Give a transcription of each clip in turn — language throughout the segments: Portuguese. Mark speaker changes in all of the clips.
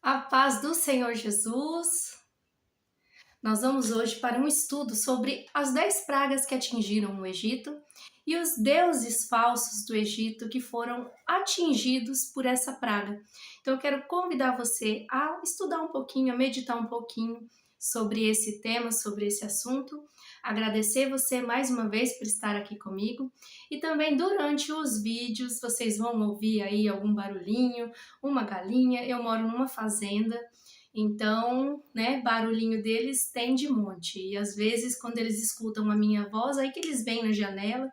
Speaker 1: A paz do Senhor Jesus. Nós vamos hoje para um estudo sobre as 10 pragas que atingiram o Egito e os deuses falsos do Egito que foram atingidos por essa praga. Então eu quero convidar você a estudar um pouquinho, a meditar um pouquinho sobre esse tema, sobre esse assunto. Agradecer você mais uma vez por estar aqui comigo e também durante os vídeos vocês vão ouvir aí algum barulhinho, uma galinha. Eu moro numa fazenda, então, né, barulhinho deles tem de monte. E às vezes, quando eles escutam a minha voz, aí que eles vêm na janela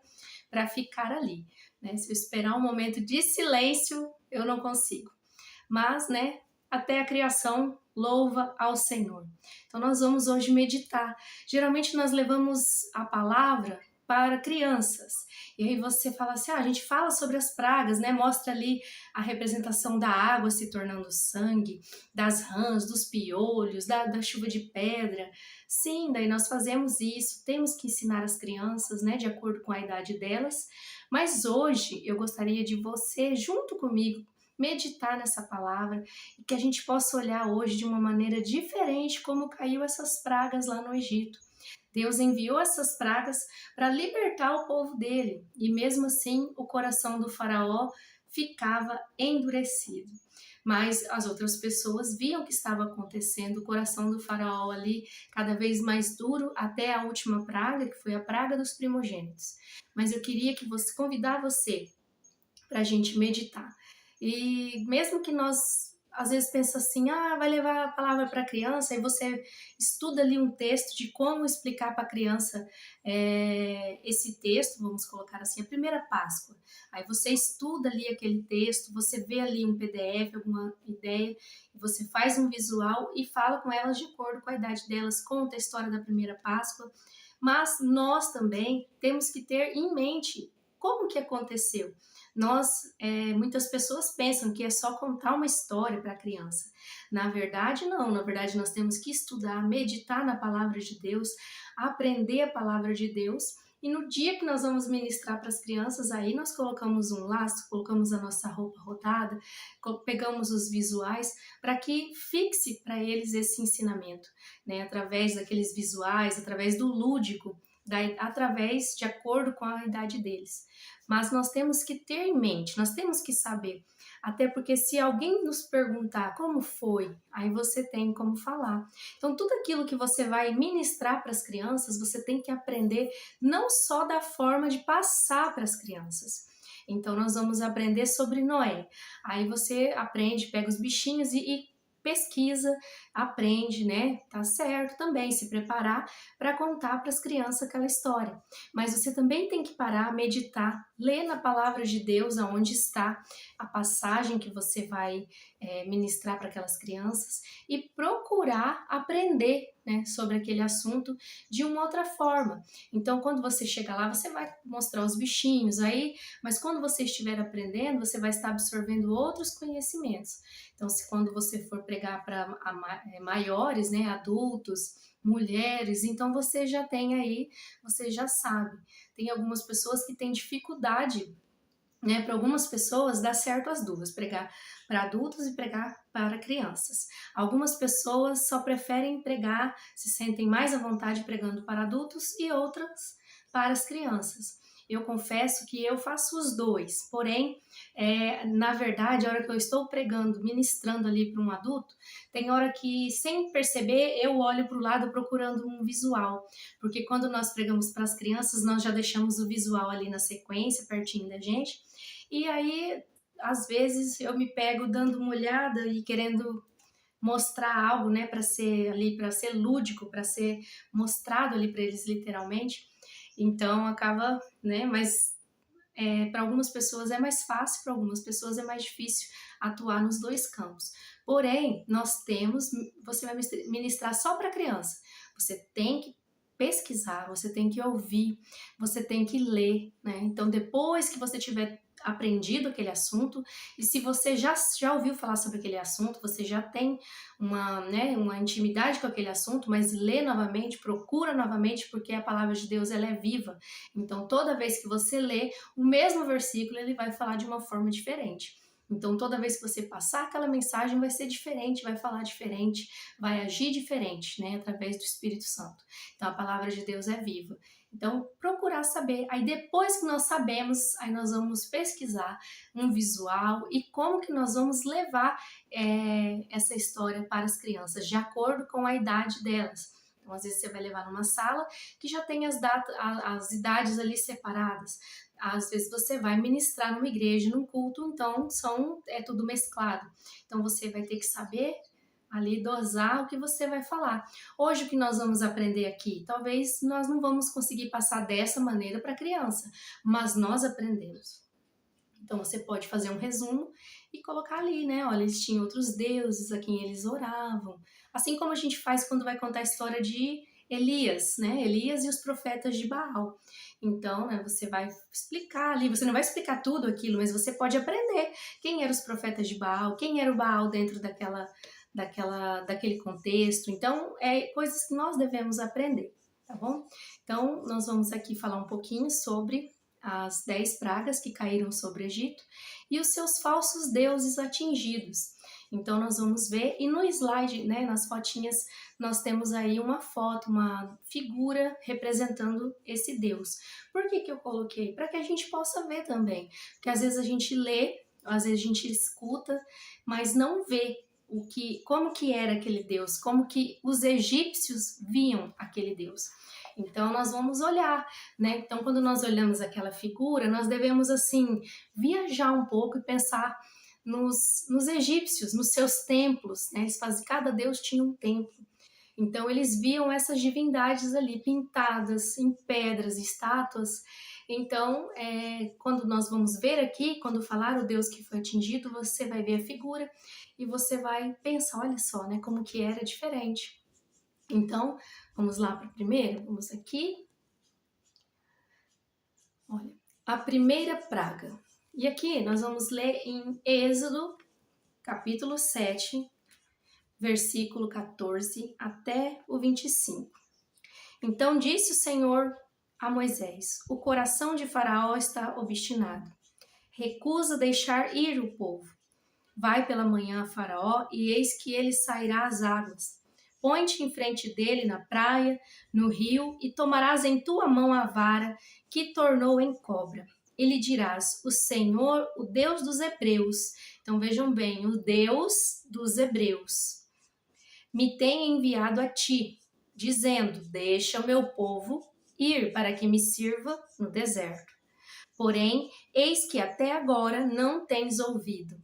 Speaker 1: para ficar ali, né? Se eu esperar um momento de silêncio, eu não consigo. Mas, né, até a criação louva ao Senhor. Então nós vamos hoje meditar. Geralmente nós levamos a palavra para crianças. E aí você fala assim, a gente fala sobre as pragas, né? Mostra ali a representação da água se tornando sangue, das rãs, dos piolhos, da chuva de pedra. Sim, daí nós fazemos isso, temos que ensinar as crianças, né, de acordo com a idade delas. Mas hoje eu gostaria de você, junto comigo, meditar nessa palavra e que a gente possa olhar hoje de uma maneira diferente como caiu essas pragas lá no Egito. Deus enviou essas pragas para libertar o povo dele e mesmo assim o coração do faraó ficava endurecido. Mas as outras pessoas viam o que estava acontecendo, o coração do faraó ali cada vez mais duro até a última praga, que foi a praga dos primogênitos. Mas eu queria convidar você para a gente meditar. E mesmo que nós às vezes pensa assim, vai levar a palavra para a criança, e você estuda ali um texto de como explicar para a criança esse texto, vamos colocar assim, a primeira Páscoa. Aí você estuda ali aquele texto, você vê ali um PDF, alguma ideia, e você faz um visual e fala com elas de acordo com a idade delas, conta a história da primeira Páscoa. Mas nós também temos que ter em mente como que aconteceu. Muitas pessoas pensam que é só contar uma história para a criança. Na verdade, não. Na verdade, nós temos que estudar, meditar na palavra de Deus, aprender a palavra de Deus. E no dia que nós vamos ministrar para as crianças, aí nós colocamos um laço, colocamos a nossa roupa rodada, pegamos os visuais para que fixe para eles esse ensinamento, né? Através daqueles visuais, através do lúdico, através de acordo com a idade deles. Mas nós temos que ter em mente, nós temos que saber, até porque se alguém nos perguntar como foi, aí você tem como falar. Então tudo aquilo que você vai ministrar para as crianças, você tem que aprender não só da forma de passar para as crianças. Então nós vamos aprender sobre Noé. Aí você aprende, pega os bichinhos e pesquisa, aprende, né? Tá certo também, se preparar para contar para as crianças aquela história. Mas você também tem que parar, meditar, ler na palavra de Deus aonde está a passagem que você vai ministrar para aquelas crianças e procurar aprender, né, sobre aquele assunto de uma outra forma. Então, quando você chega lá, você vai mostrar os bichinhos aí, mas quando você estiver aprendendo, você vai estar absorvendo outros conhecimentos. Então, quando você for pregar para maiores, né, adultos, mulheres, então você já tem aí, você já sabe. Tem algumas pessoas que têm dificuldade, né? Para algumas pessoas dá certo as duas, pregar para adultos e pregar para crianças. Algumas pessoas só preferem pregar, se sentem mais à vontade pregando para adultos e outras para as crianças. Eu confesso que eu faço os dois, porém, na verdade, a hora que eu estou pregando, ministrando ali para um adulto, tem hora que, sem perceber, eu olho para o lado procurando um visual, porque quando nós pregamos para as crianças, nós já deixamos o visual ali na sequência, pertinho da gente, e aí, às vezes, eu me pego dando uma olhada e querendo mostrar algo, né, para ser ali, para ser lúdico, para ser mostrado ali para eles literalmente. Então acaba, né, mas para algumas pessoas é mais fácil, para algumas pessoas é mais difícil atuar nos dois campos. Porém, você vai ministrar só para criança. Você tem que pesquisar, você tem que ouvir, você tem que ler, né? Então, depois que você tiver aprendido aquele assunto, e se você já ouviu falar sobre aquele assunto, você já tem uma intimidade com aquele assunto, mas lê novamente, procura novamente, porque a palavra de Deus ela é viva. Então, toda vez que você lê o mesmo versículo, ele vai falar de uma forma diferente. Então, toda vez que você passar aquela mensagem, vai ser diferente, vai falar diferente, vai agir diferente, né? Através do Espírito Santo. Então, a palavra de Deus é viva. Então, procurar saber. Aí, depois que nós sabemos, aí nós vamos pesquisar um visual e como que nós vamos levar essa história para as crianças, de acordo com a idade delas. Então, às vezes, você vai levar numa sala que já tem as idades ali separadas. Às vezes você vai ministrar numa igreja, num culto, então é tudo mesclado. Então você vai ter que saber ali dosar o que você vai falar. Hoje o que nós vamos aprender aqui, talvez nós não vamos conseguir passar dessa maneira para a criança, mas nós aprendemos. Então você pode fazer um resumo e colocar ali, né? Olha, eles tinham outros deuses a quem eles oravam. Assim como a gente faz quando vai contar a história de Elias, né? Elias e os profetas de Baal. Então, né, você vai explicar ali, você não vai explicar tudo aquilo, mas você pode aprender quem eram os profetas de Baal, quem era o Baal dentro daquele contexto. Então, coisas que nós devemos aprender, tá bom? Então, nós vamos aqui falar um pouquinho sobre as 10 pragas que caíram sobre o Egito e os seus falsos deuses atingidos. Então nós vamos ver, e no slide, né, nas fotinhas, nós temos aí uma foto, uma figura representando esse Deus. Por que eu coloquei? Para que a gente possa ver também, porque às vezes a gente lê, às vezes a gente escuta, mas não vê como que era aquele Deus, como que os egípcios viam aquele Deus. Então nós vamos olhar, né? Então quando nós olhamos aquela figura, nós devemos assim viajar um pouco e pensar nos egípcios, nos seus templos, né? Cada deus tinha um templo. Então eles viam essas divindades ali pintadas em pedras, estátuas. Então, quando nós vamos ver aqui, quando falar o Deus que foi atingido, você vai ver a figura e você vai pensar, olha só, né, como que era diferente. Então, vamos lá para a primeira? Vamos aqui. Olha, a primeira praga. E aqui nós vamos ler em Êxodo, capítulo 7, versículo 14 até o 25. Então disse o Senhor a Moisés: o coração de Faraó está obstinado. Recusa deixar ir o povo. Vai pela manhã a Faraó, e eis que ele sairá às águas. Põe-te em frente dele na praia, no rio, e tomarás em tua mão a vara que tornou em cobra. E lhe dirás: o Senhor, o Deus dos Hebreus. Então vejam bem, o Deus dos Hebreus me tem enviado a ti, dizendo: deixa o meu povo ir para que me sirva no deserto. Porém, eis que até agora não tens ouvido.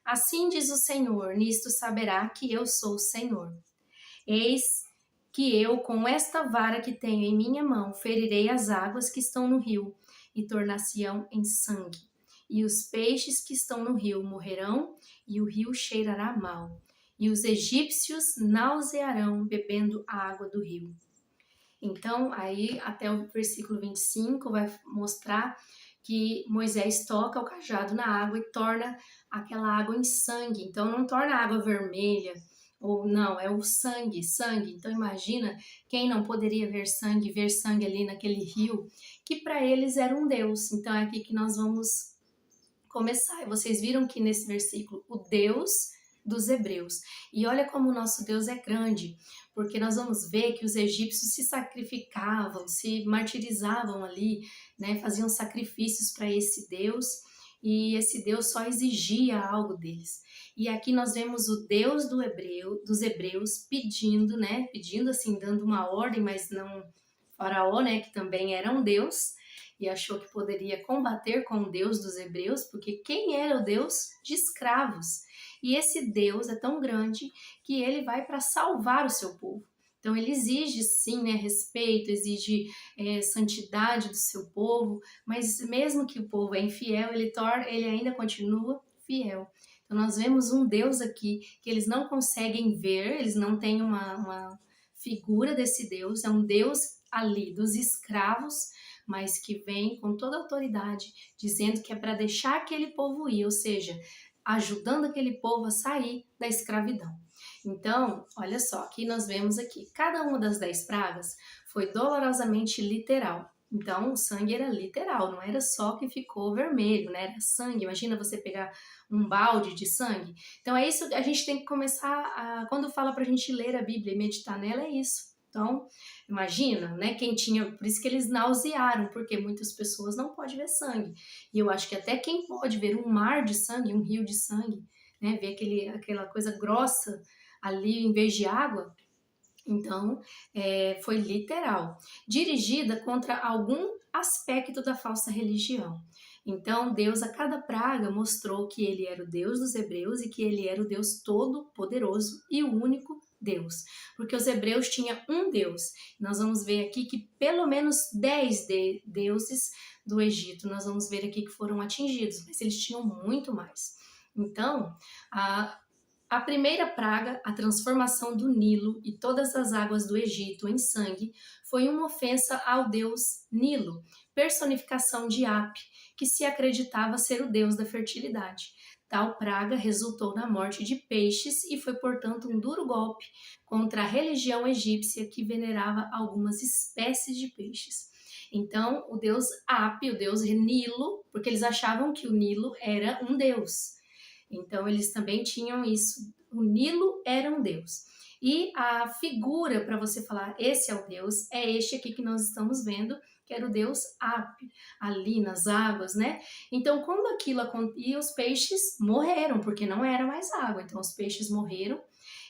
Speaker 1: Assim diz o Senhor: nisto saberá que eu sou o Senhor. Eis que eu, com esta vara que tenho em minha mão, ferirei as águas que estão no rio, e tornar-se-ão em sangue. E os peixes que estão no rio morrerão, e o rio cheirará mal. E os egípcios nausearão bebendo a água do rio. Então, aí até o versículo 25 vai mostrar que Moisés toca o cajado na água e torna aquela água em sangue. Então, não torna a água vermelha, ou não, é o sangue, sangue. Então, imagina quem não poderia ver sangue ali naquele rio, que para eles era um Deus. Então, é aqui que nós vamos começar. E vocês viram que nesse versículo, o Deus dos Hebreus. E olha como o nosso Deus é grande, porque nós vamos ver que os egípcios se sacrificavam, se martirizavam ali, né, faziam sacrifícios para esse Deus, e esse Deus só exigia algo deles. E aqui nós vemos o Deus dos Hebreus pedindo, né, pedindo assim, dando uma ordem, mas não Faraó, né, que também era um Deus, e achou que poderia combater com o Deus dos Hebreus, porque quem era o Deus de escravos? E esse Deus é tão grande que ele vai para salvar o seu povo. Então ele exige sim, né, respeito, exige santidade do seu povo, mas mesmo que o povo é infiel, ele ainda continua fiel. Então nós vemos um Deus aqui que eles não conseguem ver, eles não têm uma figura desse Deus, é um Deus ali dos escravos, mas que vem com toda a autoridade, dizendo que é para deixar aquele povo ir, ou seja, ajudando aquele povo a sair da escravidão. Então, olha só, aqui nós vemos aqui, cada uma das 10 pragas foi dolorosamente literal. Então, o sangue era literal, não era só que ficou vermelho, né? Era sangue. Imagina você pegar um balde de sangue. Então, é isso que a gente tem que começar quando fala pra gente ler a Bíblia e meditar nela, é isso. Então, imagina, né? Quem tinha, por isso que eles nausearam, porque muitas pessoas não podem ver sangue. E eu acho que até quem pode ver um mar de sangue, um rio de sangue, né? Ver aquela coisa grossa ali em vez de água, então, foi literal, dirigida contra algum aspecto da falsa religião. Então, Deus, a cada praga, mostrou que ele era o Deus dos hebreus e que ele era o Deus todo-poderoso e o único Deus. Porque os hebreus tinham um Deus. Nós vamos ver aqui que pelo menos 10 deuses do Egito, nós vamos ver aqui que foram atingidos, mas eles tinham muito mais. Então, a primeira praga, a transformação do Nilo e todas as águas do Egito em sangue, foi uma ofensa ao deus Nilo, personificação de Ap, que se acreditava ser o deus da fertilidade. Tal praga resultou na morte de peixes e foi, portanto, um duro golpe contra a religião egípcia que venerava algumas espécies de peixes. Então, o deus Ap, o deus Nilo, porque eles achavam que o Nilo era um deus. Então, eles também tinham isso. O Nilo era um deus. E a figura para você falar, esse é o deus, é este aqui que nós estamos vendo, que era o deus Ap, ali nas águas, né? Então, quando aquilo aconteceu, os peixes morreram, porque não era mais água. Então, os peixes morreram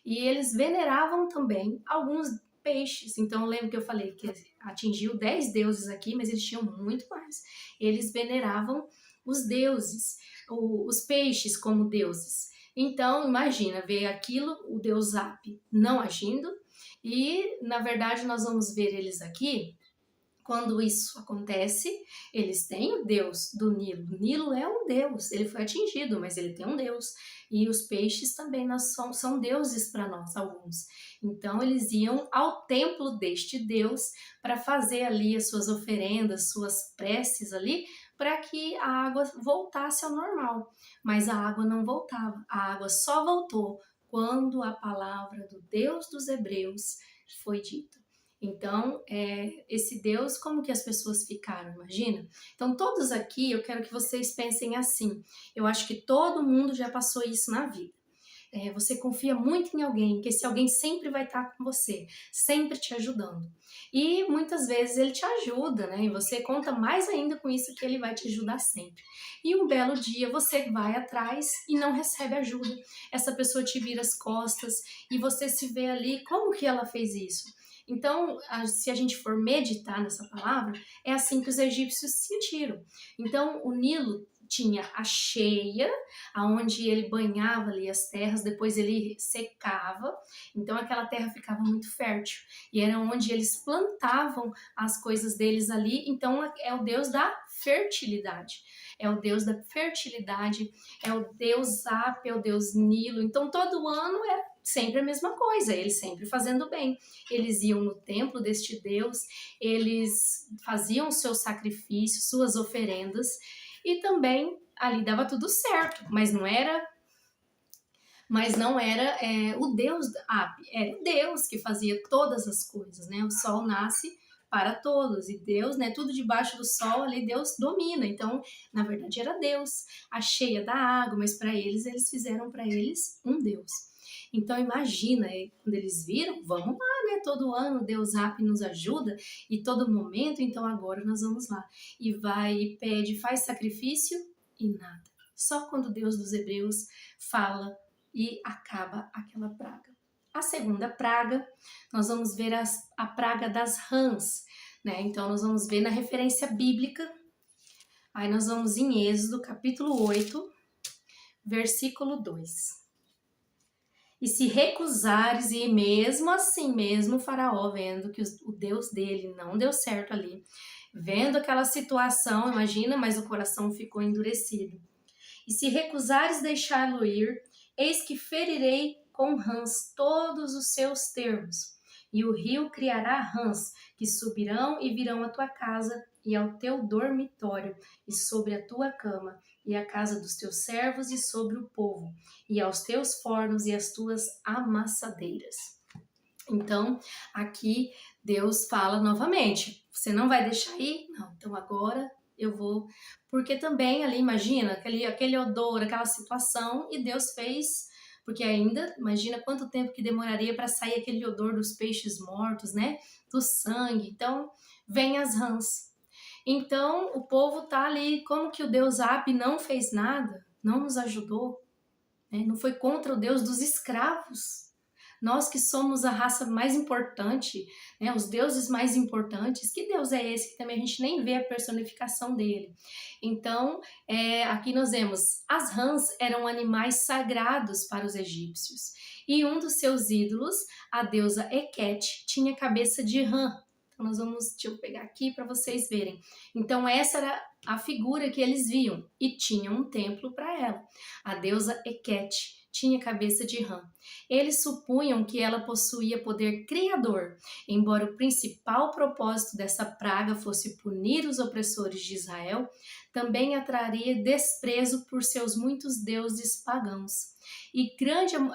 Speaker 1: e eles veneravam também alguns peixes. Então, eu lembro que eu falei que atingiu 10 deuses aqui, mas eles tinham muito mais. Eles veneravam os deuses, os peixes como deuses. Então, imagina, ver aquilo, o deus Ap não agindo, e na verdade nós vamos ver eles aqui. Quando isso acontece, eles têm o deus do Nilo. O Nilo é um deus, ele foi atingido, mas ele tem um deus. E os peixes também são deuses para nós, alguns. Então, eles iam ao templo deste deus para fazer ali as suas oferendas, suas preces ali, para que a água voltasse ao normal. Mas a água não voltava, a água só voltou quando a palavra do Deus dos Hebreus foi dita. Então, esse Deus, como que as pessoas ficaram, imagina? Então, todos aqui, eu quero que vocês pensem assim. Eu acho que todo mundo já passou isso na vida. Você confia muito em alguém, que esse alguém sempre vai estar com você, sempre te ajudando. E muitas vezes ele te ajuda, né? E você conta mais ainda com isso, que ele vai te ajudar sempre. E um belo dia você vai atrás e não recebe ajuda. Essa pessoa te vira as costas e você se vê ali, como que ela fez isso? Então, se a gente for meditar nessa palavra, é assim que os egípcios se sentiram. Então, o Nilo tinha a cheia, aonde ele banhava ali as terras, depois ele secava, então aquela terra ficava muito fértil, e era onde eles plantavam as coisas deles ali. Então é o Deus da fertilidade, é o Deus da fertilidade, é o Deus Ap, é o Deus Nilo. Então todo ano era sempre a mesma coisa, eles sempre fazendo bem. Eles iam no templo deste Deus, eles faziam seus sacrifícios, suas oferendas, e também ali dava tudo certo, mas não era o Deus Ap, era o Deus que fazia todas as coisas, né? O sol nasce para todos, e Deus, né, tudo debaixo do sol ali, Deus domina. Então, na verdade, era Deus, a cheia da água, mas para eles fizeram para eles um Deus. Então imagina, quando eles viram, vamos lá, né? Todo ano Deus Ap nos ajuda, e todo momento, então agora nós vamos lá. E vai e pede, faz sacrifício e nada. Só quando Deus dos Hebreus fala e acaba aquela praga. A segunda praga, nós vamos ver a praga das rãs, né? Então nós vamos ver na referência bíblica. Aí nós vamos em Êxodo, capítulo 8, versículo 2. E se recusares, e mesmo assim, mesmo o faraó, vendo que o Deus dele não deu certo ali, vendo aquela situação, imagina, mas o coração ficou endurecido. E se recusares deixá-lo ir, eis que ferirei com rãs todos os seus termos. E o rio criará rãs, que subirão e virão à tua casa e ao teu dormitório, e sobre a tua cama, e a casa dos teus servos, e sobre o povo, e aos teus fornos e às tuas amassadeiras. Então, aqui Deus fala novamente, Você não vai deixar ir? Não, então agora eu vou. Porque também ali, imagina, aquele odor, aquela situação, e Deus fez, porque ainda, imagina quanto tempo que demoraria para sair aquele odor dos peixes mortos, né? Do sangue. Então, vem as rãs. Então, o povo tá ali, como que o Deus Ap não fez nada, não nos ajudou, né? Não foi contra o Deus dos escravos. Nós que somos a raça mais importante, né, os deuses mais importantes, que Deus é esse que também a gente nem vê a personificação dele? Então, aqui nós vemos, as rãs eram animais sagrados para os egípcios. E um dos seus ídolos, a deusa Heket, tinha cabeça de rã. Então, deixa eu pegar aqui para vocês verem. Então, essa era a figura que eles viam e tinham um templo para ela. A deusa Heket tinha cabeça de rã. Eles supunham que ela possuía poder criador, embora o principal propósito dessa praga fosse punir os opressores de Israel, também atraria desprezo por seus muitos deuses pagãos. E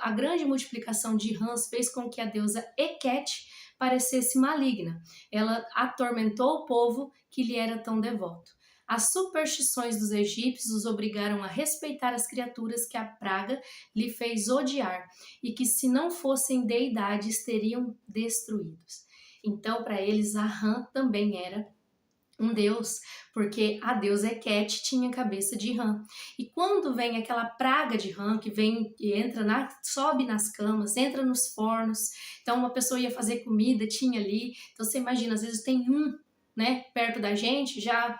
Speaker 1: a grande multiplicação de rãs fez com que a deusa Heket parecesse maligna. Ela atormentou o povo que lhe era tão devoto. As superstições dos egípcios os obrigaram a respeitar as criaturas que a praga lhe fez odiar e que, se não fossem deidades, teriam destruídos. Então, para eles, a Rã também era um deus, porque a deusa Heket tinha cabeça de rã. E quando vem aquela praga de rã que vem e sobe nas camas, entra nos fornos, então uma pessoa ia fazer comida, tinha ali, então você imagina, às vezes tem um, né, perto da gente, já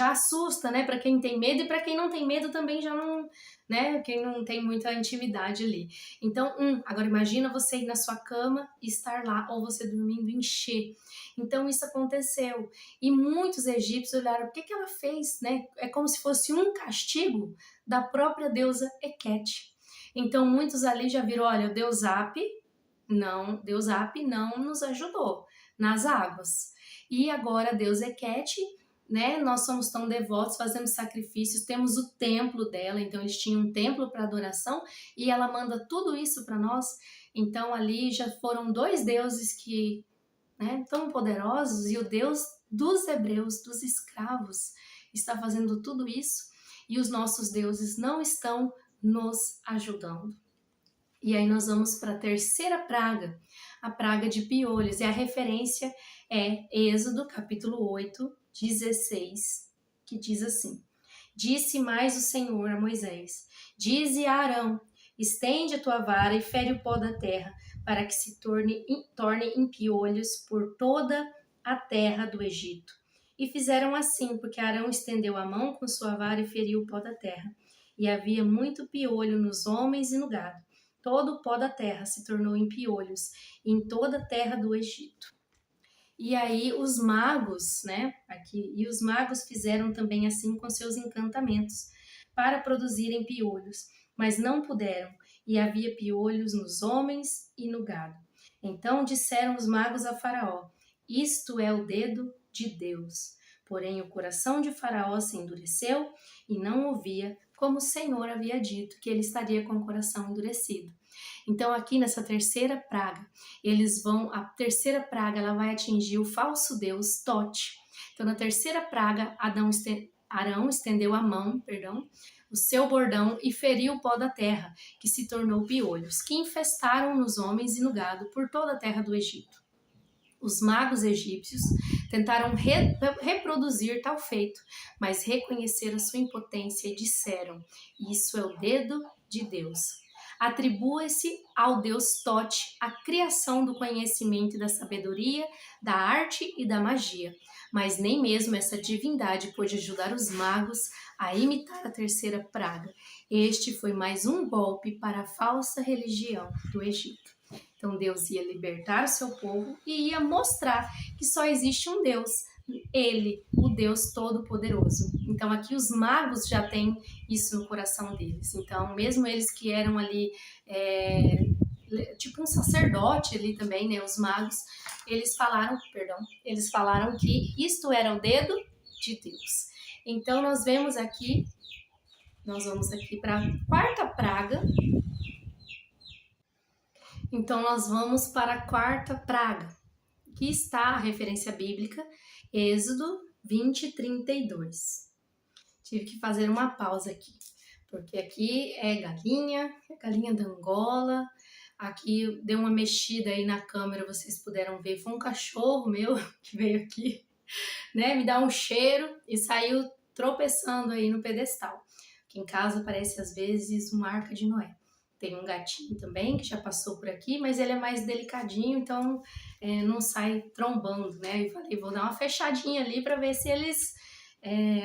Speaker 1: assusta, né, para quem tem medo, e para quem não tem medo também já não, né, quem não tem muita intimidade ali. Então, agora imagina você ir na sua cama e estar lá, ou você dormindo em encher. Então isso aconteceu, e muitos egípcios olharam, o que ela fez, né? É como se fosse um castigo da própria deusa Heket. Então muitos ali já viram, olha, o Deus Ap não nos ajudou nas águas. E agora a deusa Heket, né? Nós somos tão devotos, fazemos sacrifícios, temos o templo dela, então eles tinham um templo para adoração e ela manda tudo isso para nós. Então ali já foram dois deuses que, né, tão poderosos, e o Deus dos hebreus, dos escravos, está fazendo tudo isso, e os nossos deuses não estão nos ajudando. E aí nós vamos para a terceira praga, a praga de piolhos, e a referência é Êxodo capítulo 8, 16, que diz assim: Disse mais o Senhor a Moisés: Dize a Arão: estende a tua vara e fere o pó da terra, para que se torne em piolhos por toda a terra do Egito. E fizeram assim, porque Arão estendeu a mão com sua vara e feriu o pó da terra. E havia muito piolho nos homens e no gado. Todo o pó da terra se tornou em piolhos em toda a terra do Egito. E aí os magos, né, e os magos fizeram também assim com seus encantamentos, para produzirem piolhos, mas não puderam, e havia piolhos nos homens e no gado. Então disseram os magos a Faraó: isto é o dedo de Deus. Porém o coração de Faraó se endureceu e não ouvia, como o Senhor havia dito, que ele estaria com o coração endurecido. Então aqui nessa terceira praga, a terceira praga ela vai atingir o falso deus Tote. Então na terceira praga, Arão estendeu a mão, o seu bordão, e feriu o pó da terra, que se tornou piolhos, que infestaram nos homens e no gado por toda a terra do Egito. Os magos egípcios tentaram reproduzir tal feito, mas reconheceram sua impotência e disseram: isso é o dedo de Deus. Atribua-se ao deus Tote a criação do conhecimento e da sabedoria, da arte e da magia, mas nem mesmo essa divindade pôde ajudar os magos a imitar a terceira praga. Este foi mais um golpe para a falsa religião do Egito. Então Deus ia libertar o seu povo e ia mostrar que só existe um Deus, ele, o Deus Todo-Poderoso. Então aqui os magos já têm isso no coração deles. Então mesmo eles que eram ali, tipo um sacerdote ali também, né, os magos, eles falaram que isto era o dedo de Deus. Então nós vamos aqui, vamos aqui para a quarta praga. Então nós vamos para a quarta praga. Aqui está a referência bíblica, Êxodo 20:32. Tive que fazer uma pausa aqui, porque aqui é galinha da Angola. Aqui deu uma mexida aí na câmera, vocês puderam ver, foi um cachorro meu que veio aqui, né, me dar um cheiro e saiu tropeçando aí no pedestal. Aqui em casa parece às vezes uma arca de Noé. Tem um gatinho também que já passou por aqui, mas ele é mais delicadinho, então não sai trombando, né? E falei, vou dar uma fechadinha ali para ver se eles,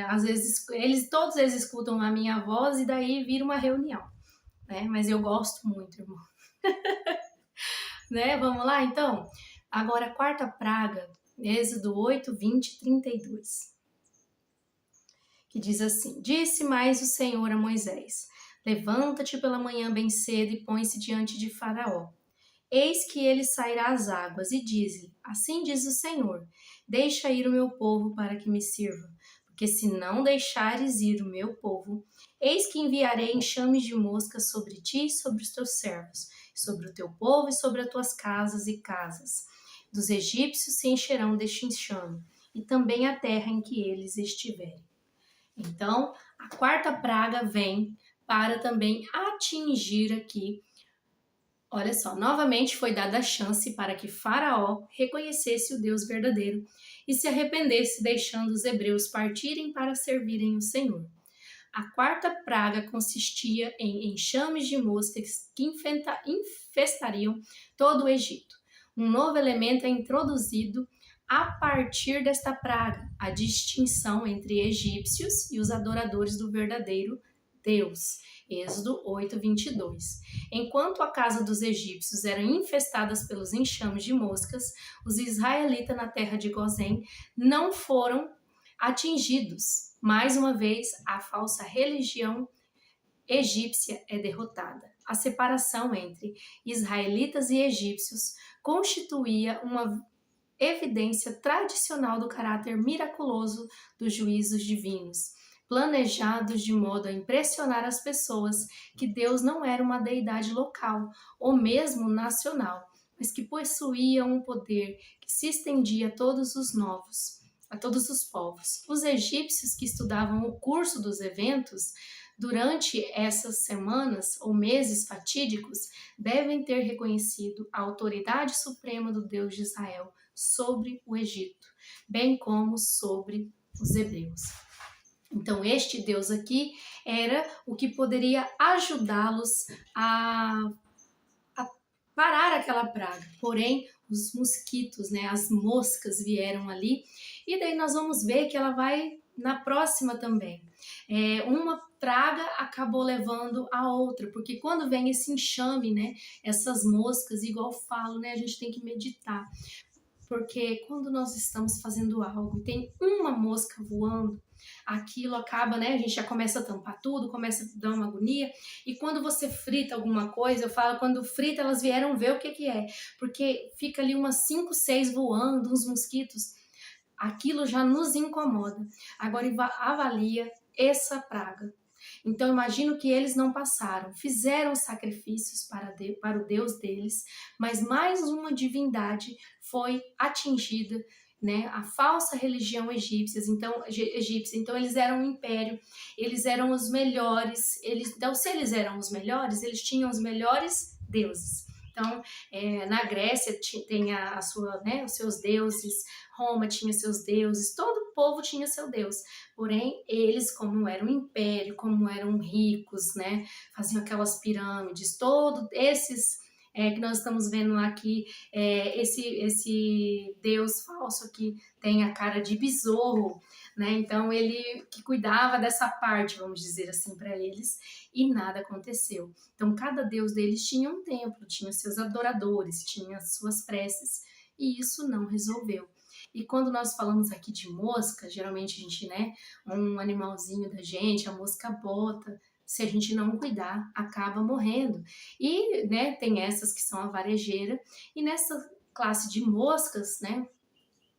Speaker 1: às vezes, todos eles escutam a minha voz e daí vira uma reunião, né? Mas eu gosto muito, irmão. Né? Vamos lá, então? Agora, a quarta praga, Êxodo 8:20-32. Que diz assim: Disse mais o Senhor a Moisés: Levanta-te pela manhã bem cedo e põe-se diante de Faraó. Eis que ele sairá às águas, e diz-lhe: Assim diz o Senhor: Deixa ir o meu povo para que me sirva. Porque se não deixares ir o meu povo, eis que enviarei enxames de moscas sobre ti e sobre os teus servos, sobre o teu povo e sobre as tuas casas e casas. Dos egípcios se encherão deste enxame, e também a terra em que eles estiverem. Então, a quarta praga vem para também atingir aqui. Olha só, novamente foi dada a chance para que Faraó reconhecesse o Deus verdadeiro e se arrependesse, deixando os hebreus partirem para servirem o Senhor. A quarta praga consistia em enxames de moscas que infestariam todo o Egito. Um novo elemento é introduzido a partir desta praga, a distinção entre egípcios e os adoradores do verdadeiro Deus. Êxodo 8:22. Enquanto a casa dos egípcios era infestadas pelos enxames de moscas, os israelitas na terra de Gozém não foram atingidos. Mais uma vez, a falsa religião egípcia é derrotada. A separação entre israelitas e egípcios constituía uma evidência tradicional do caráter miraculoso dos juízos divinos, planejados de modo a impressionar as pessoas que Deus não era uma deidade local ou mesmo nacional, mas que possuía um poder que se estendia a todos os povos. Os egípcios que estudavam o curso dos eventos durante essas semanas ou meses fatídicos devem ter reconhecido a autoridade suprema do Deus de Israel sobre o Egito, bem como sobre os hebreus. Então, este Deus aqui era o que poderia ajudá-los a parar aquela praga. Porém, os mosquitos, né, as moscas vieram ali, e daí nós vamos ver que ela vai na próxima também. Uma praga acabou levando a outra, porque quando vem esse enxame, né, essas moscas, igual eu falo, né, a gente tem que meditar. Porque quando nós estamos fazendo algo e tem uma mosca voando, aquilo acaba, né? A gente já começa a tampar tudo, começa a dar uma agonia. E quando você frita alguma coisa, eu falo, quando frita, elas vieram ver o que é. Porque fica ali umas 5, 6 voando, uns mosquitos. Aquilo já nos incomoda. Agora avalia essa praga. Então, imagino que eles não passaram, fizeram sacrifícios para o Deus deles, mas mais uma divindade foi atingida, né? A falsa religião egípcia. Então, eles eram um império, eles eram os melhores. Então, se eles eram os melhores, eles tinham os melhores deuses. Então, na Grécia tem né, os seus deuses, Roma tinha seus deuses, todo povo tinha seu deus. Porém, eles, como eram um império, como eram ricos, né, faziam aquelas pirâmides, todos esses que nós estamos vendo aqui, esse deus falso aqui tem a cara de besouro, né? Então ele que cuidava dessa parte, vamos dizer assim, para eles, e nada aconteceu. Então cada deus deles tinha um templo, tinha seus adoradores, tinha as suas preces, e isso não resolveu. E quando nós falamos aqui de mosca, geralmente a gente, né, um animalzinho da gente, a mosca bota, se a gente não cuidar, acaba morrendo. E, né, tem essas que são a varejeira, e nessa classe de moscas, né,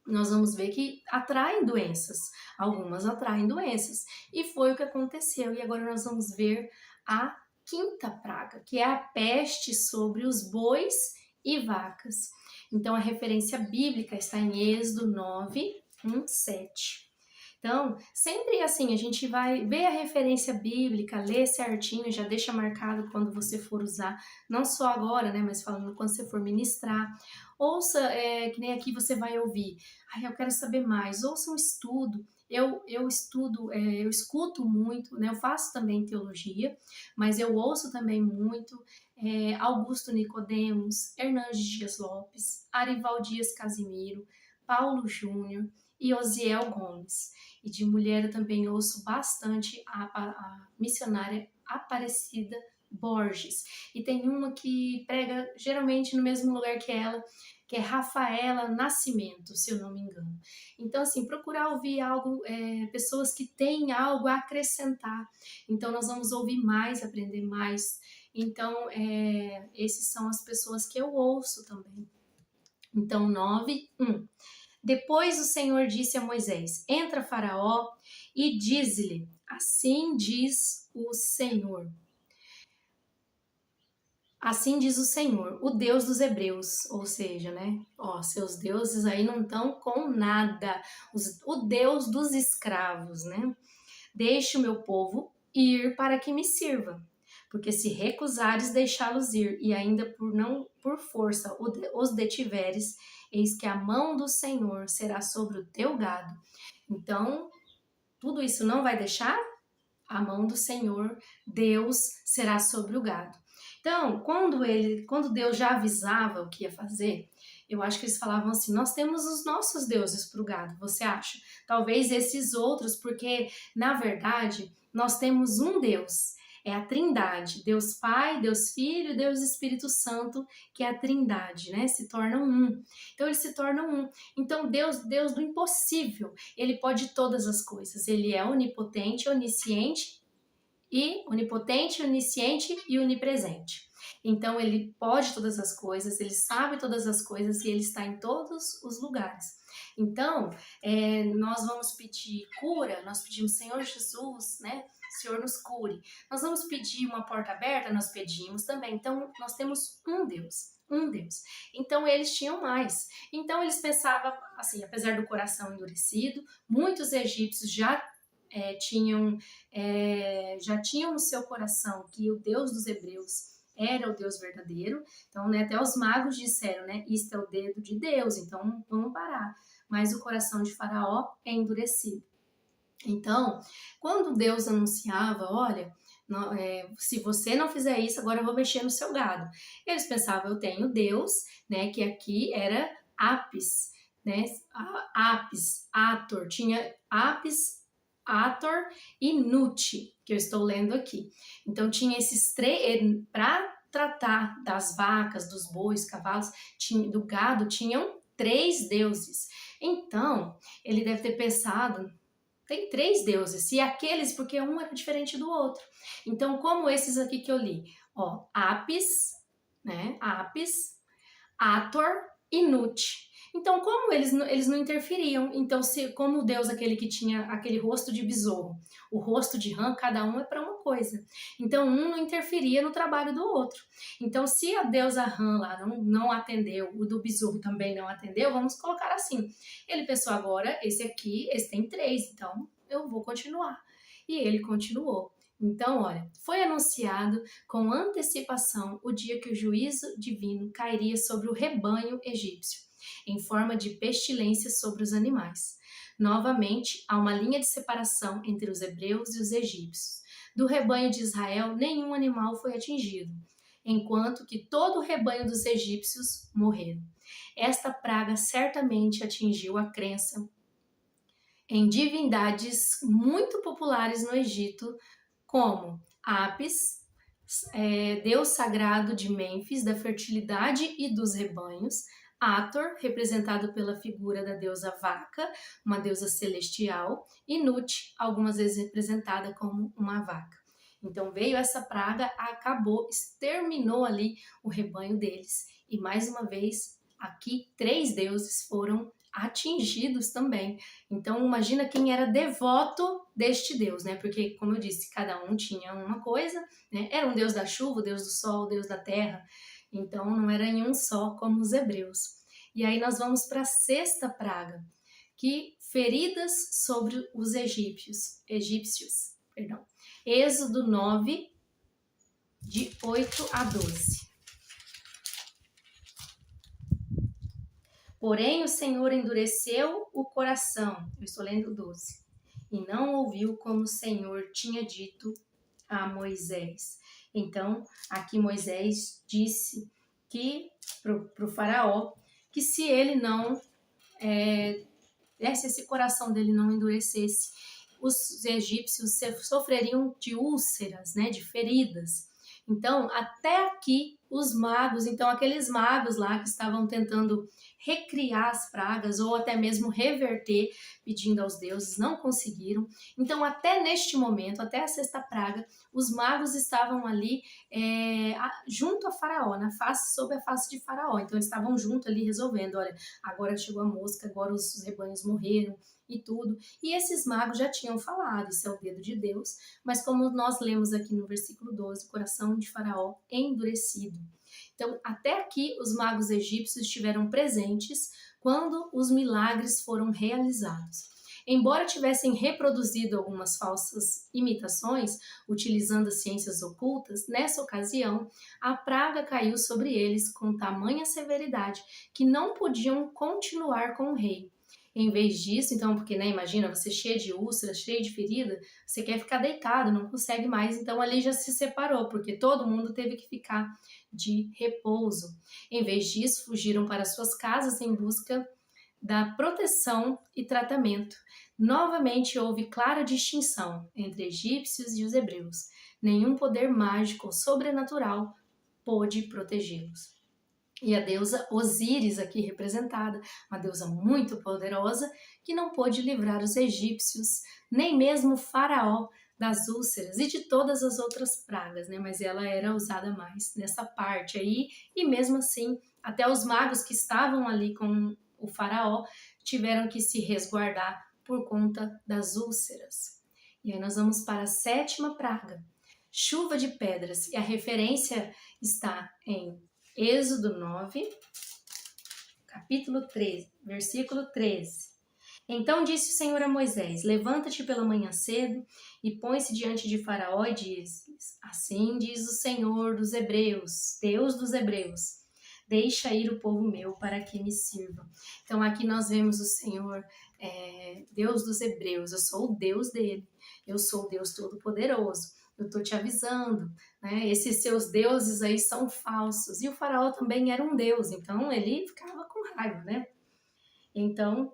Speaker 1: nós vamos ver que atraem doenças. Algumas atraem doenças. E foi o que aconteceu. E agora nós vamos ver a quinta praga, que é a peste sobre os bois e vacas. Então a referência bíblica está em Êxodo 9, 1:7. Então, sempre assim, a gente vai ver a referência bíblica, ler certinho, já deixa marcado quando você for usar, não só agora, né, mas falando quando você for ministrar. Ouça, que nem aqui você vai ouvir, ai, eu quero saber mais, ouça um estudo. Eu estudo, eu escuto muito, né, eu faço também teologia, mas eu ouço também muito Augusto Nicodemos, Hernandes Dias Lopes, Arival Dias Casimiro, Paulo Júnior e Osiel Gomes. E de mulher eu também ouço bastante a missionária Aparecida Borges. E tem uma que prega geralmente no mesmo lugar que ela, que é Rafaela Nascimento, se eu não me engano. Então, assim, procurar ouvir algo, pessoas que têm algo a acrescentar. Então, nós vamos ouvir mais, aprender mais. Então, esses são as pessoas que eu ouço também. Então, 9:1. Depois o Senhor disse a Moisés: Entra, Faraó, e diz-lhe: Assim diz o Senhor. Assim diz o Senhor, o Deus dos Hebreus, ou seja, né? Ó, seus deuses aí não estão com nada. O Deus dos escravos, né? Deixe o meu povo ir para que me sirva. Porque se recusares deixá-los ir, e ainda por força os detiveres, eis que a mão do Senhor será sobre o teu gado. Então, tudo isso não vai deixar? A mão do Senhor, Deus, será sobre o gado. Então, quando Deus já avisava o que ia fazer, eu acho que eles falavam assim: nós temos os nossos deuses para o gado, você acha? Talvez esses outros, porque na verdade nós temos um Deus. É a Trindade, Deus Pai, Deus Filho, Deus Espírito Santo, que é a Trindade, né? Se tornam um. Então eles se tornam um. Então Deus do impossível, ele pode todas as coisas. Ele é onipotente, onisciente onisciente e onipresente. Então ele pode todas as coisas, ele sabe todas as coisas e ele está em todos os lugares. Então, nós vamos pedir cura, nós pedimos, Senhor Jesus, né? Senhor nos cure. Nós vamos pedir uma porta aberta, nós pedimos também. Então, nós temos um Deus. Um Deus. Então eles tinham mais. Então eles pensavam assim, apesar do coração endurecido, muitos egípcios já tinham no seu coração que o Deus dos Hebreus era o Deus verdadeiro. Então, né, até os magos disseram, né, isto é o dedo de Deus, então vamos parar. Mas o coração de Faraó é endurecido. Então, quando Deus anunciava, olha, se você não fizer isso, agora eu vou mexer no seu gado. Eles pensavam, eu tenho Deus, né, que aqui era Apis, né, Apis, Ator, tinha Apis, Ator e Nut, que eu estou lendo aqui. Então tinha esses três, para tratar das vacas, dos bois, cavalos, do gado, tinham 3 deuses. Então, ele deve ter pensado, tem 3 deuses, e aqueles, porque um era diferente do outro. Então, como esses aqui que eu li, ó, Apis, né, Apis, Ator e Nut. Então, como eles não interferiam, então, como o Deus aquele que tinha aquele rosto de besouro, o rosto de rã, cada um é para uma coisa. Então, um não interferia no trabalho do outro. Então, se a deusa rã lá não atendeu, o do besouro também não atendeu, vamos colocar assim. Ele pensou, agora, esse tem 3, então eu vou continuar. E ele continuou. Então, olha, foi anunciado com antecipação o dia que o juízo divino cairia sobre o rebanho egípcio, em forma de pestilência sobre os animais. Novamente, há uma linha de separação entre os hebreus e os egípcios. Do rebanho de Israel, nenhum animal foi atingido, enquanto que todo o rebanho dos egípcios morreram. Esta praga certamente atingiu a crença em divindades muito populares no Egito, como Apis, deus sagrado de Mênfis, da fertilidade e dos rebanhos, Ator, representado pela figura da deusa vaca, uma deusa celestial, e Nut, algumas vezes representada como uma vaca. Então veio essa praga, acabou, exterminou ali o rebanho deles. E mais uma vez, aqui 3 deuses foram atingidos também. Então imagina quem era devoto deste Deus, né? Porque, como eu disse, cada um tinha uma coisa, né? Era um Deus da chuva, Deus do sol, Deus da terra. Então não era em um só, como os hebreus. E aí nós vamos para a 6ª praga, que feridas sobre os egípcios. Êxodo 9, de 8 a 12. Porém, o Senhor endureceu o coração, eu estou lendo 12, e não ouviu como o Senhor tinha dito a Moisés. Então, aqui Moisés disse que para o faraó, que se ele não se esse coração dele não endurecesse, os egípcios sofreriam de úlceras, né, de feridas. Então, até aqui, os magos, então aqueles magos lá que estavam tentando recriar as pragas ou até mesmo reverter, pedindo aos deuses, não conseguiram. Então, até neste momento, até a sexta praga, os magos estavam ali junto a Faraó, sob a face de Faraó. Então, eles estavam junto ali resolvendo, olha, agora chegou a mosca, agora os rebanhos morreram e tudo. E esses magos já tinham falado, isso é o dedo de Deus, mas como nós lemos aqui no versículo 12, o coração de Faraó endurecido. Então, até aqui, os magos egípcios estiveram presentes quando os milagres foram realizados. Embora tivessem reproduzido algumas falsas imitações, utilizando as ciências ocultas, nessa ocasião, a praga caiu sobre eles com tamanha severidade que não podiam continuar com o rei. Em vez disso, então, porque, né, imagina, você cheio de úlceras, cheio de ferida, você quer ficar deitado, não consegue mais, então ali já se separou, porque todo mundo teve que ficar de repouso. Em vez disso, fugiram para suas casas em busca da proteção e tratamento. Novamente houve clara distinção entre egípcios e os hebreus. Nenhum poder mágico ou sobrenatural pôde protegê-los. E a deusa Osíris, aqui representada, uma deusa muito poderosa, que não pôde livrar os egípcios, nem mesmo o faraó, das úlceras e de todas as outras pragas, né? Mas ela era usada mais nessa parte aí, e mesmo assim, até os magos que estavam ali com o faraó tiveram que se resguardar por conta das úlceras. E aí nós vamos para a sétima praga, chuva de pedras, e a referência está em Êxodo 9, capítulo 13, versículo 13. Então disse o Senhor a Moisés: levanta-te pela manhã cedo e põe-se diante de Faraó e diz: assim diz o Senhor dos Hebreus, Deus dos Hebreus, deixa ir o povo meu para que me sirva. Então aqui nós vemos o Senhor, Deus dos Hebreus, eu sou o Deus dele, eu sou o Deus Todo-Poderoso. Eu estou te avisando, né? Esses seus deuses aí são falsos. E o faraó também era um deus, então ele ficava com raiva, né? Então,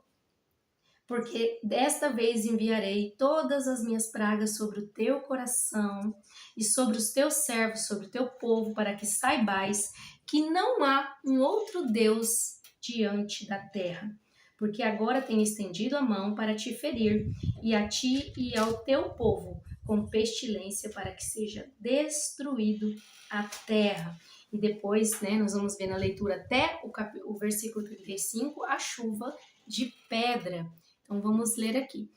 Speaker 1: porque desta vez enviarei todas as minhas pragas sobre o teu coração e sobre os teus servos, sobre o teu povo, para que saibais que não há um outro Deus diante da terra. Porque agora tenho estendido a mão para te ferir, e a ti e ao teu povo, com pestilência, para que seja destruído a terra. E depois, né, nós vamos ver na leitura até o versículo 35, a chuva de pedra. Então vamos ler aqui.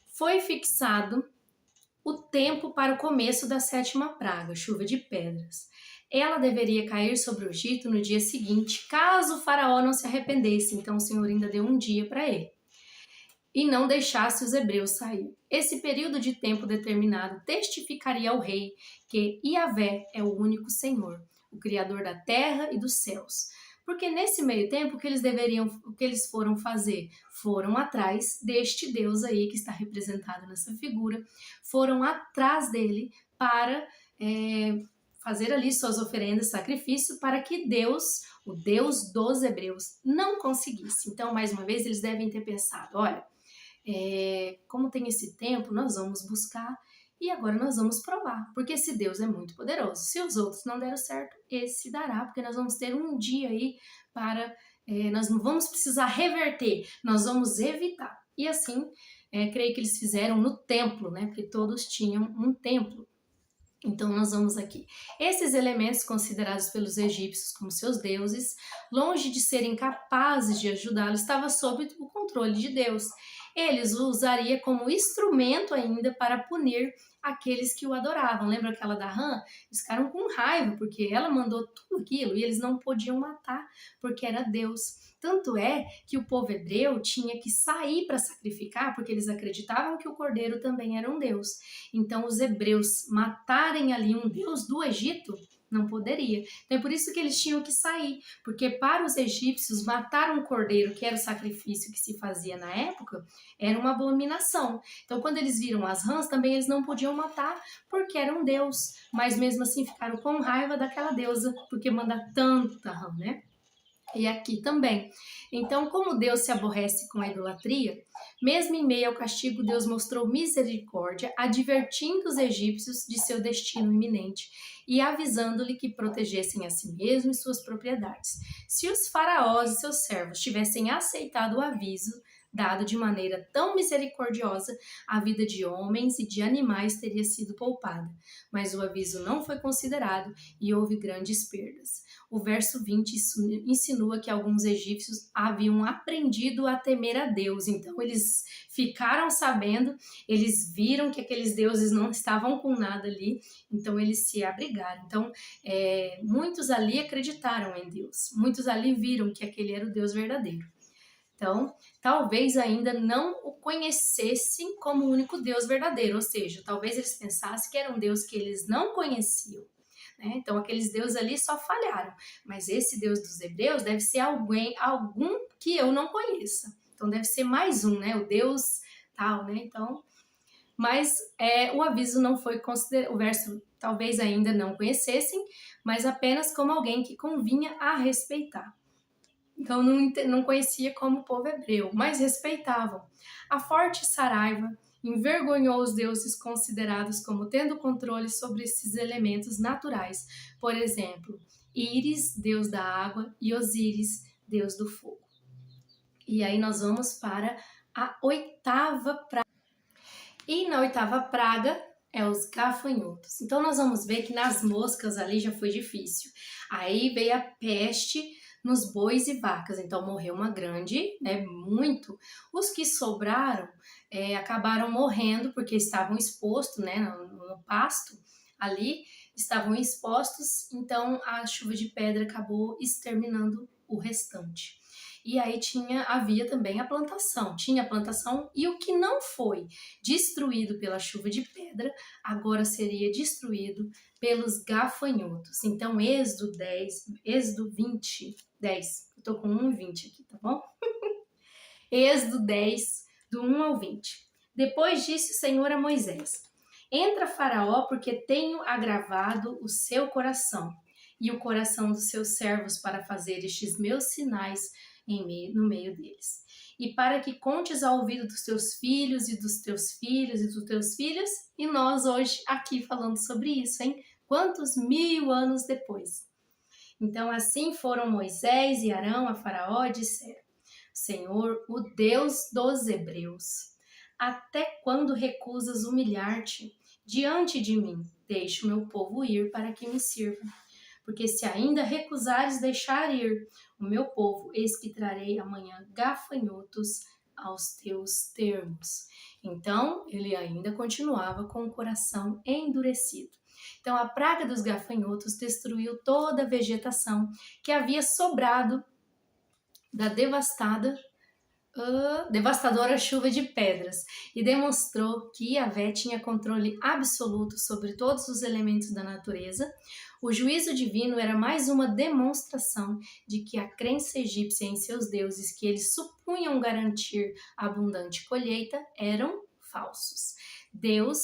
Speaker 1: Foi fixado o tempo para o começo da sétima praga, chuva de pedras. Ela deveria cair sobre o Egito no dia seguinte, caso o faraó não se arrependesse. Então o Senhor ainda deu um dia para ele e não deixasse os hebreus sair. Esse período de tempo determinado testificaria ao rei que Yahvé é o único Senhor, o Criador da terra e dos céus. Porque nesse meio tempo, o que eles foram fazer? Foram atrás deste Deus aí, que está representado nessa figura, foram atrás dele para fazer ali suas oferendas, sacrifício, para que Deus, o Deus dos hebreus, não conseguisse. Então, mais uma vez, eles devem ter pensado, olha, como tem esse tempo, nós vamos buscar e agora nós vamos provar, porque esse Deus é muito poderoso. Se os outros não deram certo, esse dará, porque nós vamos ter um dia aí para, nós não vamos precisar reverter, nós vamos evitar. E assim, creio que eles fizeram no templo, né? Porque todos tinham um templo. Então nós vamos aqui. Esses elementos considerados pelos egípcios como seus deuses, longe de serem capazes de ajudá-los, estavam sob o controle de Deus. eles o usaria como instrumento ainda para punir aqueles que o adoravam. Lembra aquela da rã? Eles ficaram com raiva porque ela mandou tudo aquilo e eles não podiam matar porque era Deus. Tanto é que o povo hebreu tinha que sair para sacrificar porque eles acreditavam que o cordeiro também era um deus. Então os hebreus matarem ali um deus do Egito não poderia. Então é por isso que eles tinham que sair, porque para os egípcios matar um cordeiro, que era o sacrifício que se fazia na época, era uma abominação. Então quando eles viram as rãs, também eles não podiam matar, porque era um deus. Mas mesmo assim ficaram com raiva daquela deusa, porque manda tanta rã, né? E aqui também. Então, como Deus se aborrece com a idolatria, mesmo em meio ao castigo, Deus mostrou misericórdia, advertindo os egípcios de seu destino iminente e avisando-lhe que protegessem a si mesmos e suas propriedades. Se os faraós e seus servos tivessem aceitado o aviso dado de maneira tão misericordiosa, a vida de homens e de animais teria sido poupada. Mas o aviso não foi considerado e houve grandes perdas. O verso 20 insinua que alguns egípcios haviam aprendido a temer a Deus. Então eles ficaram sabendo, eles viram que aqueles deuses não estavam com nada ali, então eles se abrigaram. Então muitos ali acreditaram em Deus, muitos ali viram que aquele era o Deus verdadeiro. Então, talvez ainda não o conhecessem como o único Deus verdadeiro, ou seja, talvez eles pensassem que era um Deus que eles não conheciam. Né? Então, aqueles deuses ali só falharam, mas esse Deus dos hebreus deve ser algum que eu não conheça. Então, deve ser mais um, né? O Deus tal, né? Então, mas o aviso não foi considerado, o verso talvez ainda não conhecessem, mas apenas como alguém que convinha a respeitar. Então não conhecia como o povo hebreu, mas respeitavam. A forte Saraiva envergonhou os deuses considerados como tendo controle sobre esses elementos naturais. Por exemplo, Íris, deus da água, e Osíris, deus do fogo. E aí nós vamos para a oitava praga. E na oitava praga é os gafanhotos. Então nós vamos ver que nas moscas ali já foi difícil. Aí veio a peste nos bois e vacas, então morreu uma grande, né, muito. Os que sobraram acabaram morrendo porque estavam expostos, né, no pasto ali, estavam expostos, então a chuva de pedra acabou exterminando o restante. E aí havia também tinha a plantação e o que não foi destruído pela chuva de pedra, agora seria destruído pelos gafanhotos. Então, Êxodo 20, 10, eu tô com 1 e 20 aqui, tá bom? Êxodo 10, do 1 ao 20. Depois disse o Senhor a Moisés: Entra, Faraó, porque tenho agravado o seu coração e o coração dos seus servos para fazer estes meus sinais no meio deles. E para que contes ao ouvido dos teus filhos e dos teus filhos e dos teus filhos, e nós hoje aqui falando sobre isso, hein? Quantos 1000 anos depois? Então assim foram Moisés e Arão a Faraó e disseram: Senhor, o Deus dos hebreus, até quando recusas humilhar-te diante de mim? Deixe o meu povo ir para que me sirva. Porque se ainda recusares deixar ir o meu povo, eis que trarei amanhã gafanhotos aos teus termos. Então, ele ainda continuava com o coração endurecido. Então, a praga dos gafanhotos destruiu toda a vegetação que havia sobrado da devastadora chuva de pedras e demonstrou que Yahvé tinha controle absoluto sobre todos os elementos da natureza. O juízo divino era mais uma demonstração de que a crença egípcia em seus deuses, que eles supunham garantir abundante colheita, eram falsos. Deus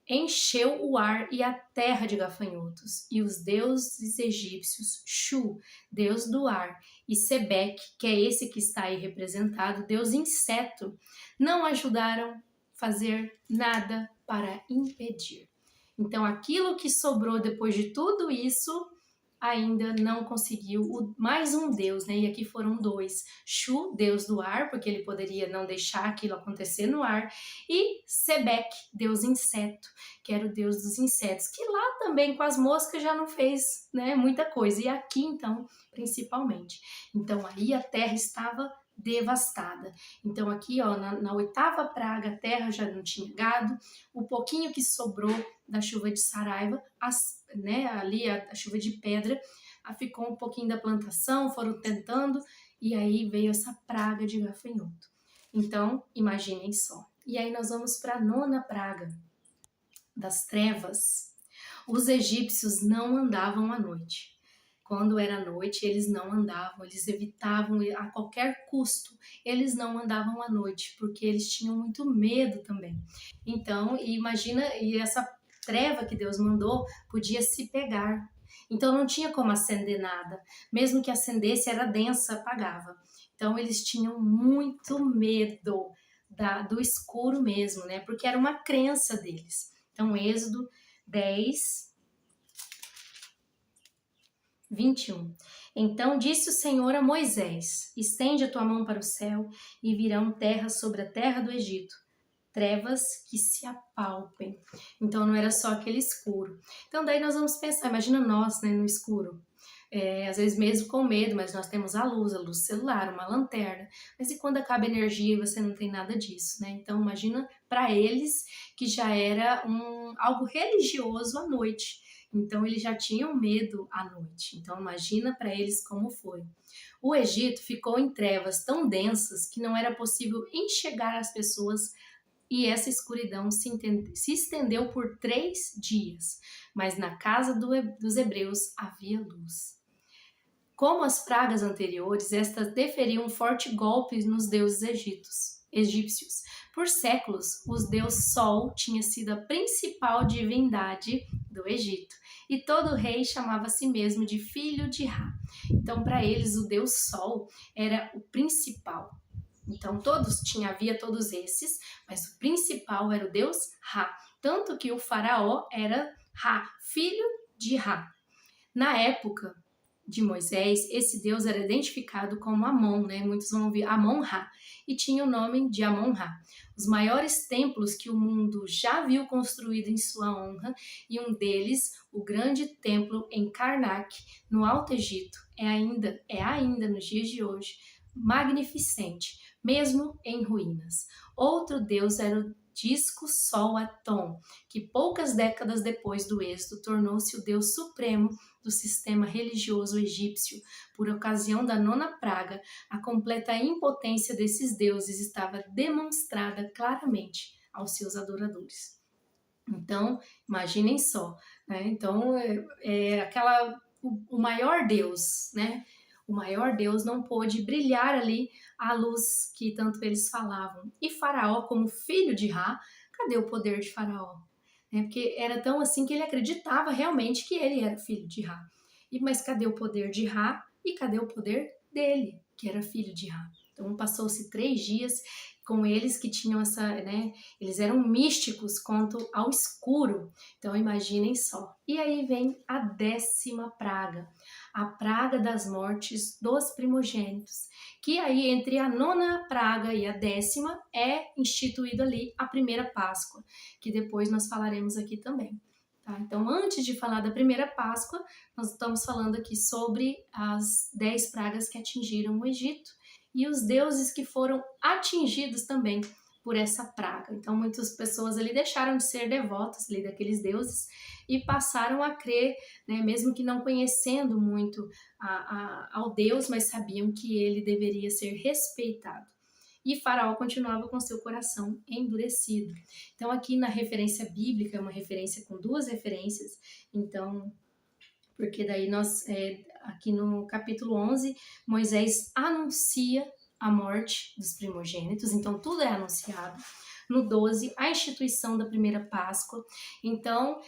Speaker 1: encheu o ar e a terra de gafanhotos, e os deuses egípcios, Shu, deus do ar, e Sebec, que é esse que está aí representado, deus inseto, não ajudaram a fazer nada para impedir. Então, aquilo que sobrou depois de tudo isso, ainda não conseguiu mais um deus, né? E aqui foram 2. Shu, deus do ar, porque ele poderia não deixar aquilo acontecer no ar, e Sebec, deus inseto, que era o deus dos insetos, que lá também com as moscas já não fez, né, muita coisa, e aqui então, principalmente. Então aí a terra estava devastada. Então aqui, ó, na oitava praga, a terra já não tinha gado, o pouquinho que sobrou da chuva de Saraiva, ali a chuva de pedra, ficou um pouquinho da plantação, foram tentando, e aí veio essa praga de gafanhoto. Então, imaginem só. E aí nós vamos para a nona praga, das trevas. Os egípcios não andavam à noite. Quando era noite, eles não andavam, eles evitavam a qualquer custo, eles não andavam à noite, porque eles tinham muito medo também. Então, imagina, e essa treva que Deus mandou podia se pegar. Então não tinha como acender nada, mesmo que acendesse era densa, apagava. Então eles tinham muito medo do escuro mesmo, né? Porque era uma crença deles. Então, Êxodo 10, 21. Então disse o Senhor a Moisés: estende a tua mão para o céu, e virão terras sobre a terra do Egito, trevas que se apalpem. Então não era só aquele escuro. Então daí nós vamos pensar, imagina nós, né, no escuro. Às vezes mesmo com medo, mas nós temos a luz celular, uma lanterna. Mas e quando acaba a energia e você não tem nada disso, né? Então imagina para eles que já era algo religioso à noite. Então eles já tinham medo à noite. Então imagina para eles como foi. O Egito ficou em trevas tão densas que não era possível enxergar as pessoas, e essa escuridão se estendeu por 3 dias. Mas na casa dos hebreus havia luz. Como as pragas anteriores, estas deferiam um forte golpe nos deuses egípcios. Por séculos, o deus Sol tinha sido a principal divindade do Egito, e todo rei chamava a si mesmo de filho de Ra. Então, para eles, o deus Sol era o principal. Então, havia todos esses, mas o principal era o deus Ra. Tanto que o faraó era Ra, filho de Ra. Na época de Moisés, esse deus era identificado como Amon, né? Muitos vão ouvir Amon-Ra, e tinha o nome de Amon-Ra. Os maiores templos que o mundo já viu construído em sua honra, e um deles, o grande templo em Karnak, no Alto Egito, é ainda nos dias de hoje, magnificente, mesmo em ruínas. Outro deus era o disco Sol Atom, que poucas décadas depois do êxodo tornou-se o deus supremo do sistema religioso egípcio. Por ocasião da nona praga, a completa impotência desses deuses estava demonstrada claramente aos seus adoradores. Então, imaginem só, né? Então, o maior Deus, né? O maior Deus não pôde brilhar ali a luz que tanto eles falavam. E Faraó, como filho de Ra, cadê o poder de Faraó? Porque era tão assim que ele acreditava realmente que ele era filho de Ra. Mas cadê o poder de Ra e cadê o poder dele, que era filho de Ra? Então passou-se 3 dias com eles que tinham eles eram místicos quanto ao escuro. Então imaginem só. E aí vem a 10ª praga, a praga das mortes dos primogênitos, que aí entre a 9ª praga e a 10ª é instituída ali a primeira Páscoa, que depois nós falaremos aqui também. Tá? Então, antes de falar da primeira Páscoa, nós estamos falando aqui sobre as 10 pragas que atingiram o Egito e os deuses que foram atingidos também por essa praga. Então, muitas pessoas ali deixaram de ser devotas ali daqueles deuses e passaram a crer, né, mesmo que não conhecendo muito ao Deus, mas sabiam que ele deveria ser respeitado. E Faraó continuava com seu coração endurecido. Então, aqui na referência bíblica, é uma referência com 2 referências. Então, porque daí aqui no capítulo 11, Moisés anuncia a morte dos primogênitos. Então, tudo é anunciado. No 12, a instituição da primeira Páscoa. Então,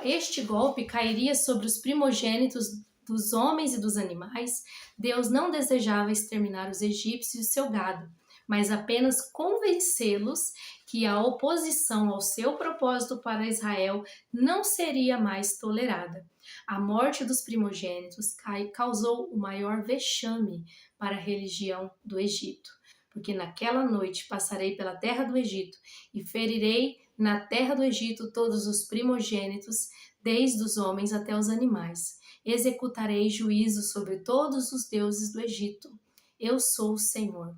Speaker 1: este golpe cairia sobre os primogênitos dos homens e dos animais. Deus não desejava exterminar os egípcios e o seu gado, mas apenas convencê-los que a oposição ao seu propósito para Israel não seria mais tolerada. A morte dos primogênitos causou o maior vexame para a religião do Egito, porque naquela noite passarei pela terra do Egito e ferirei na terra do Egito todos os primogênitos, desde os homens até os animais. Executarei juízo sobre todos os deuses do Egito. Eu sou o Senhor.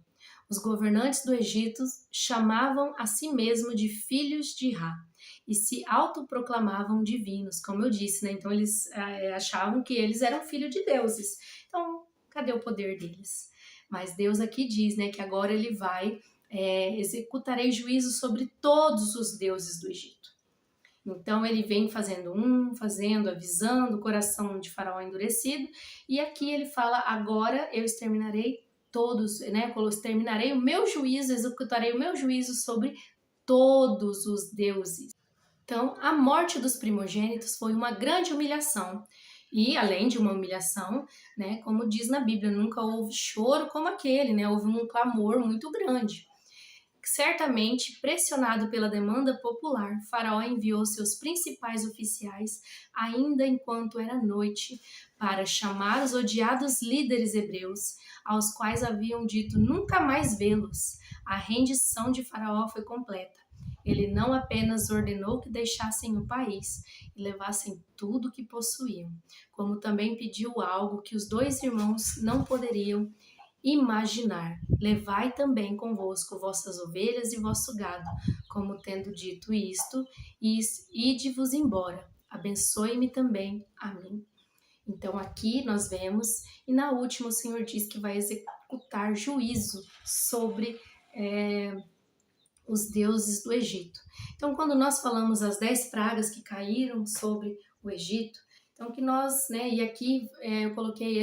Speaker 1: Os governantes do Egito chamavam a si mesmos de filhos de Ra e se autoproclamavam divinos, como eu disse, né? Então eles achavam que eles eram filhos de deuses. Então, cadê o poder deles? Mas Deus aqui diz, né, que agora ele vai executarei juízo sobre todos os deuses do Egito. Então ele vem avisando o coração de Faraó endurecido, e aqui ele fala, agora eu exterminarei todos, né? Eu exterminarei o meu juízo, executarei o meu juízo sobre todos os deuses. Então, a morte dos primogênitos foi uma grande humilhação. E, além de uma humilhação, né, como diz na Bíblia, nunca houve choro como aquele, né? Houve um clamor muito grande. Certamente, pressionado pela demanda popular, Faraó enviou seus principais oficiais, ainda enquanto era noite, para chamar os odiados líderes hebreus, aos quais haviam dito nunca mais vê-los. A rendição de Faraó foi completa. Ele não apenas ordenou que deixassem o país e levassem tudo o que possuíam, como também pediu algo que os dois irmãos não poderiam imaginar. Levai também convosco vossas ovelhas e vosso gado, como tendo dito isto, ide-vos embora. Abençoe-me também a mim. Então aqui nós vemos, e na última o Senhor diz que vai executar juízo sobre os deuses do Egito. Então, quando nós falamos as 10 pragas que caíram sobre o Egito, então que nós, né, e aqui eu coloquei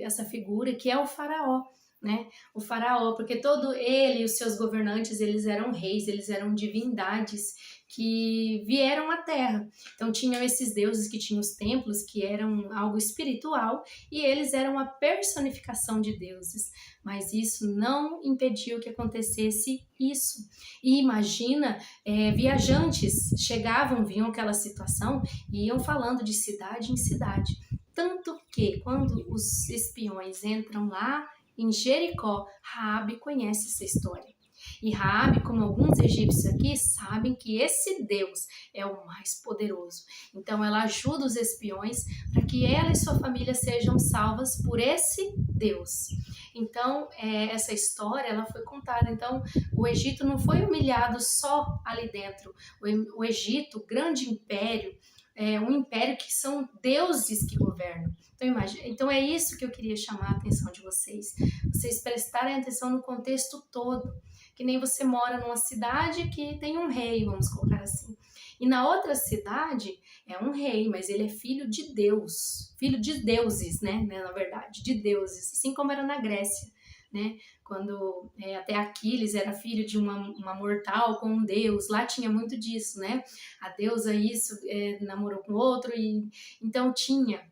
Speaker 1: essa figura que é o faraó, né? O faraó, porque todo ele e os seus governantes, eles eram reis, eles eram divindades que vieram à terra. Então tinham esses deuses que tinham os templos, que eram algo espiritual, e eles eram a personificação de deuses. Mas isso não impediu que acontecesse isso. E imagina, viajantes chegavam, viam aquela situação e iam falando de cidade em cidade. Tanto que quando os espiões entram lá em Jericó, Raabe conhece essa história. E Raabe, como alguns egípcios aqui, sabem que esse Deus é o mais poderoso. Então ela ajuda os espiões para que ela e sua família sejam salvas por esse Deus. Então essa história ela foi contada. Então o Egito não foi humilhado só ali dentro. O Egito, o grande império, um império que são deuses que governam. Então é isso que eu queria chamar a atenção de vocês. Vocês prestarem atenção no contexto todo. Que nem você mora numa cidade que tem um rei, vamos colocar assim. E na outra cidade é um rei, mas ele é filho de Deus. Filho de deuses, né? Na verdade, de deuses. Assim como era na Grécia, né? Quando até Aquiles era filho de uma mortal com um deus, lá tinha muito disso, né? A deusa namorou com outro, e então tinha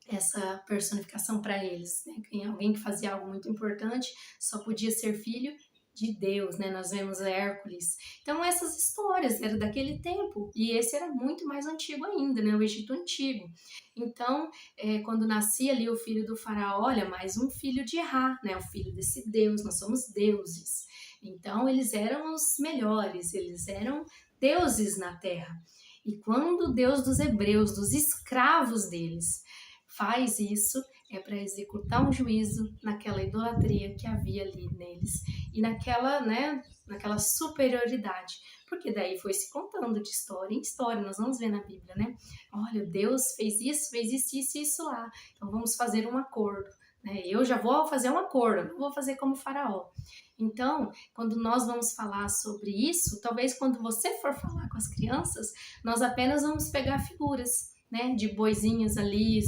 Speaker 1: essa personificação para eles, né? Alguém que fazia algo muito importante só podia ser filho de Deus, né? Nós vemos Hércules. Então essas histórias eram daquele tempo, e esse era muito mais antigo ainda, né? O Egito Antigo. Então, quando nascia ali o filho do faraó, olha, mais um filho de Ra, né? O filho desse Deus, nós somos deuses. Então eles eram os melhores, eles eram deuses na terra. E quando o Deus dos hebreus, dos escravos deles, faz isso, é para executar um juízo naquela idolatria que havia ali neles e naquela superioridade, porque daí foi se contando de história em história, nós vamos ver na Bíblia, né? Olha, Deus fez isso, isso lá, então vamos fazer um acordo, né? Eu já vou fazer um acordo, não vou fazer como Faraó. Então, quando nós vamos falar sobre isso, talvez quando você for falar com as crianças, nós apenas vamos pegar figuras, né, de boizinhos ali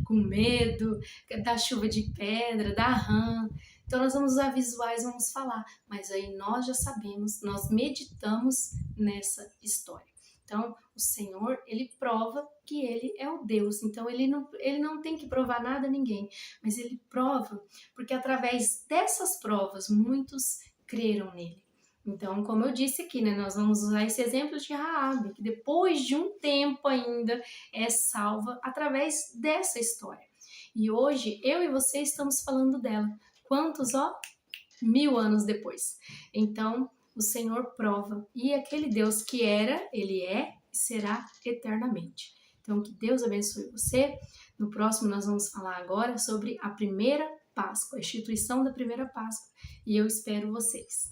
Speaker 1: com medo, da chuva de pedra, da rã. Então nós vamos usar visuais, vamos falar, mas aí nós já sabemos, nós meditamos nessa história. Então o Senhor, ele prova que ele é o Deus, então ele não tem que provar nada a ninguém, mas ele prova porque através dessas provas muitos creram nele. Então, como eu disse aqui, né, nós vamos usar esse exemplo de Raabe, que depois de um tempo ainda é salva através dessa história. E hoje, eu e você estamos falando dela. Quantos, 1000 anos depois. Então, o Senhor prova. E aquele Deus que era, ele é e será eternamente. Então, que Deus abençoe você. No próximo, nós vamos falar agora sobre a primeira Páscoa, a instituição da primeira Páscoa, e eu espero vocês.